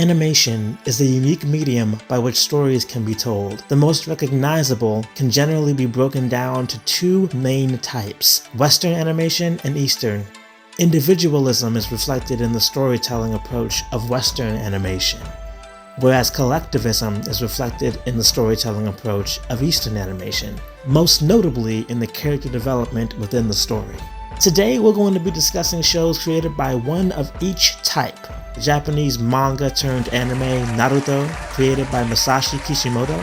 Animation is the unique medium by which stories can be told. The most recognizable can generally be broken down to two main types: Western animation and Eastern. Individualism is reflected in the storytelling approach of Western animation, whereas collectivism is reflected in the storytelling approach of Eastern animation, most notably in the character development within the story. Today we're going to be discussing shows created by one of each type: the Japanese manga turned anime Naruto, created by Masashi Kishimoto,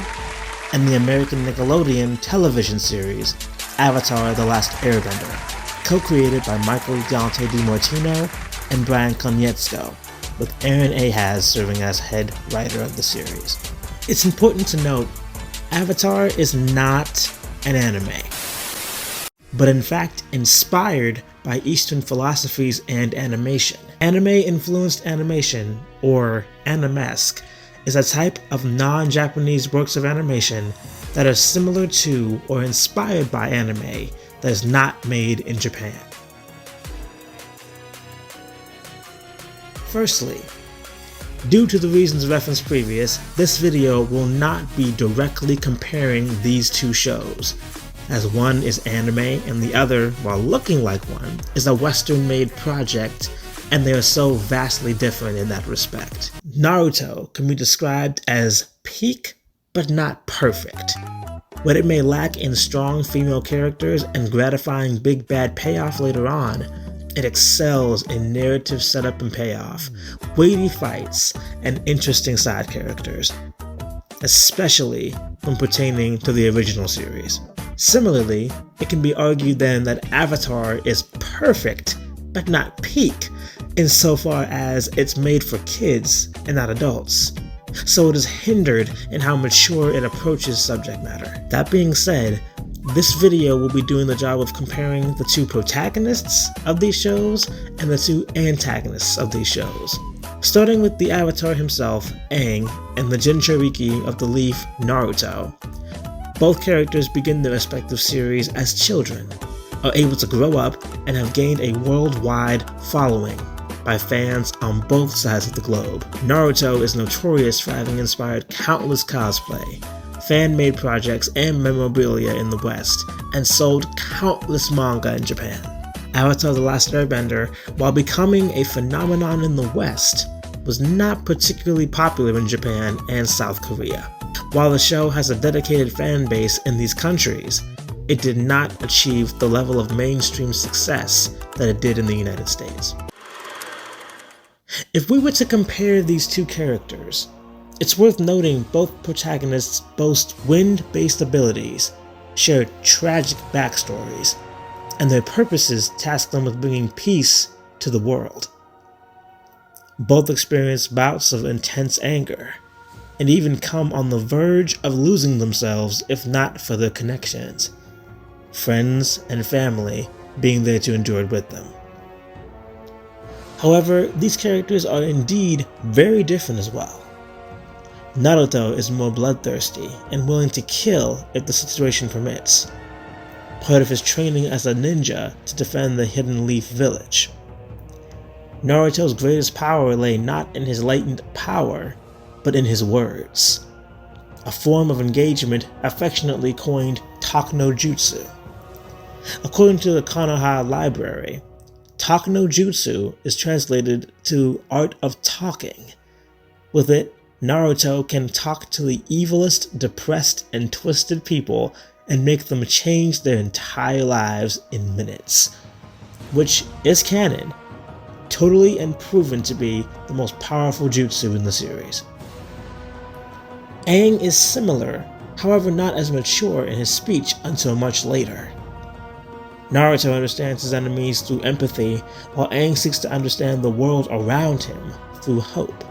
and the American Nickelodeon television series Avatar: The Last Airbender, co-created by Michael Dante DiMartino and Brian Konietzko, with Aaron Ahaz serving as head writer of the series. It's important to note, Avatar is not an anime, but in fact inspired by Eastern philosophies and animation. Anime-influenced animation, or animesque, is a type of non-Japanese works of animation that are similar to or inspired by anime that is not made in Japan. Firstly, due to the reasons referenced previous, this video will not be directly comparing these two shows, as one is anime and the other, while looking like one, is a Western-made project, and they are so vastly different in that respect. Naruto can be described as peak, but not perfect. What it may lack in strong female characters and gratifying big bad payoff later on, it excels in narrative setup and payoff, weighty fights, and interesting side characters, especially when pertaining to the original series. Similarly, it can be argued then that Avatar is perfect, but not peak, insofar as it's made for kids and not adults, so it is hindered in how mature it approaches subject matter. That being said, this video will be doing the job of comparing the two protagonists of these shows and the two antagonists of these shows. Starting with the Avatar himself, Aang, and the Jinchuriki of the leaf, Naruto. Both characters begin their respective series as children, are able to grow up, and have gained a worldwide following by fans on both sides of the globe. Naruto is notorious for having inspired countless cosplay, fan-made projects, and memorabilia in the West, and sold countless manga in Japan. Avatar: The Last Airbender, while becoming a phenomenon in the West, was not particularly popular in Japan and South Korea. While the show has a dedicated fan base in these countries, it did not achieve the level of mainstream success that it did in the United States. If we were to compare these two characters, it's worth noting both protagonists boast wind-based abilities, share tragic backstories, and their purposes task them with bringing peace to the world. Both experience bouts of intense anger, and even come on the verge of losing themselves if not for their connections, friends and family being there to endure it with them. However, these characters are indeed very different as well. Naruto is more bloodthirsty and willing to kill if the situation permits, part of his training as a ninja to defend the Hidden Leaf Village. Naruto's greatest power lay not in his latent power, but in his words, a form of engagement affectionately coined Talk no Jutsu. According to the Konoha Library, Talk no Jutsu is translated to art of talking. With it, Naruto can talk to the evilest, depressed, and twisted people and make them change their entire lives in minutes, which is canon, totally and proven to be the most powerful jutsu in the series. Aang is similar, however not as mature in his speech until much later. Naruto understands his enemies through empathy, while Aang seeks to understand the world around him through hope.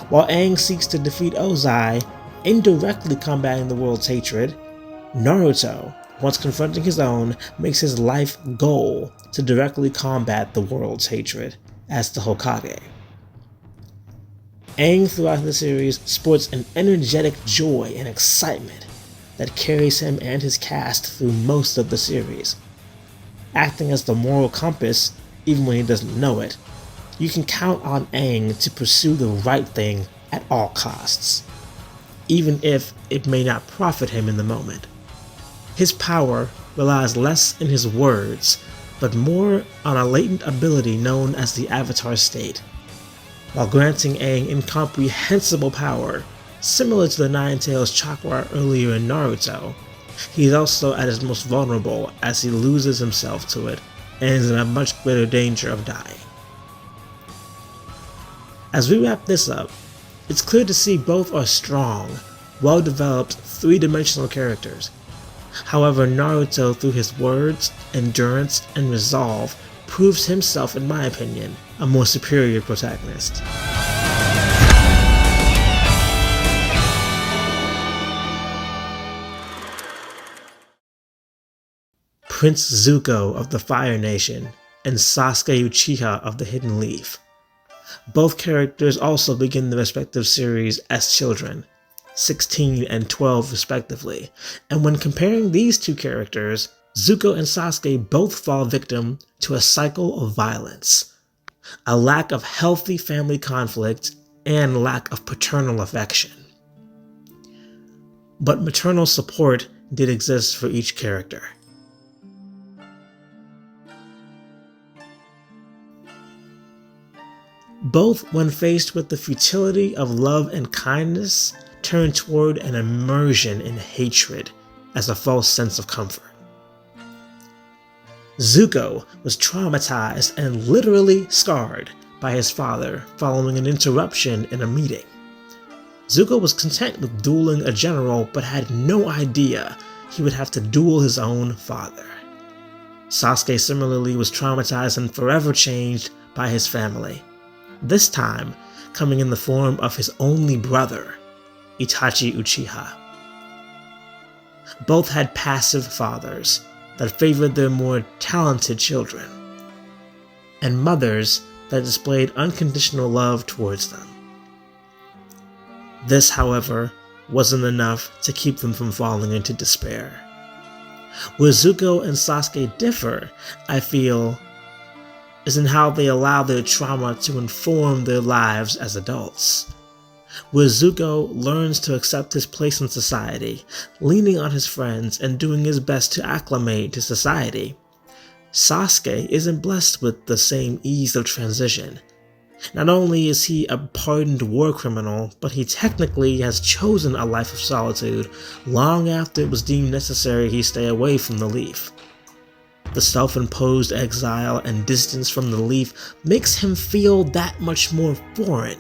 While Aang seeks to defeat Ozai, indirectly combating the world's hatred, Naruto, once confronting his own, makes his life goal to directly combat the world's hatred as the Hokage. Aang throughout the series sports an energetic joy and excitement that carries him and his cast through most of the series, acting as the moral compass even when he doesn't know it, you can count on Aang to pursue the right thing at all costs, even if it may not profit him in the moment. His power relies less in his words, but more on a latent ability known as the Avatar state. While granting Aang incomprehensible power, similar to the Nine Tails chakra earlier in Naruto, he is also at his most vulnerable as he loses himself to it and is in a much greater danger of dying. As we wrap this up, it's clear to see both are strong, well-developed, three-dimensional characters. However, Naruto, through his words, endurance, and resolve, proves himself, in my opinion, a more superior protagonist. Prince Zuko of the Fire Nation and Sasuke Uchiha of the Hidden Leaf. Both characters also begin their respective series as children, 16 and 12 respectively, and when comparing these two characters, Zuko and Sasuke both fall victim to a cycle of violence, a lack of healthy family conflict, and lack of paternal affection. But maternal support did exist for each character. Both, when faced with the futility of love and kindness, turn toward an immersion in hatred as a false sense of comfort. Zuko was traumatized and literally scarred by his father following an interruption in a meeting. Zuko was content with dueling a general but had no idea he would have to duel his own father. Sasuke similarly was traumatized and forever changed by his family, this time coming in the form of his only brother, Itachi Uchiha. Both had passive fathers that favored their more talented children, and mothers that displayed unconditional love towards them. This, however, wasn't enough to keep them from falling into despair. Where Zuko and Sasuke differ, I feel, is in how they allow their trauma to inform their lives as adults. Where Zuko learns to accept his place in society, leaning on his friends and doing his best to acclimate to society, Sasuke isn't blessed with the same ease of transition. Not only is he a pardoned war criminal, but he technically has chosen a life of solitude long after it was deemed necessary he stay away from the Leaf. The self-imposed exile and distance from the Leaf makes him feel that much more foreign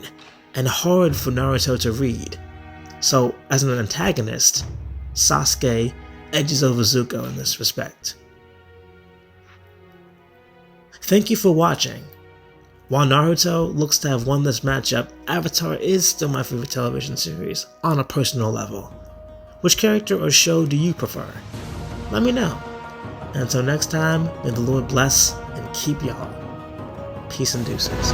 and hard for Naruto to read. So, as an antagonist, Sasuke edges over Zuko in this respect. Thank you for watching. While Naruto looks to have won this matchup, Avatar is still my favorite television series, on a personal level. Which character or show do you prefer? Let me know. And until next time, may the Lord bless and keep y'all. Peace and deuces.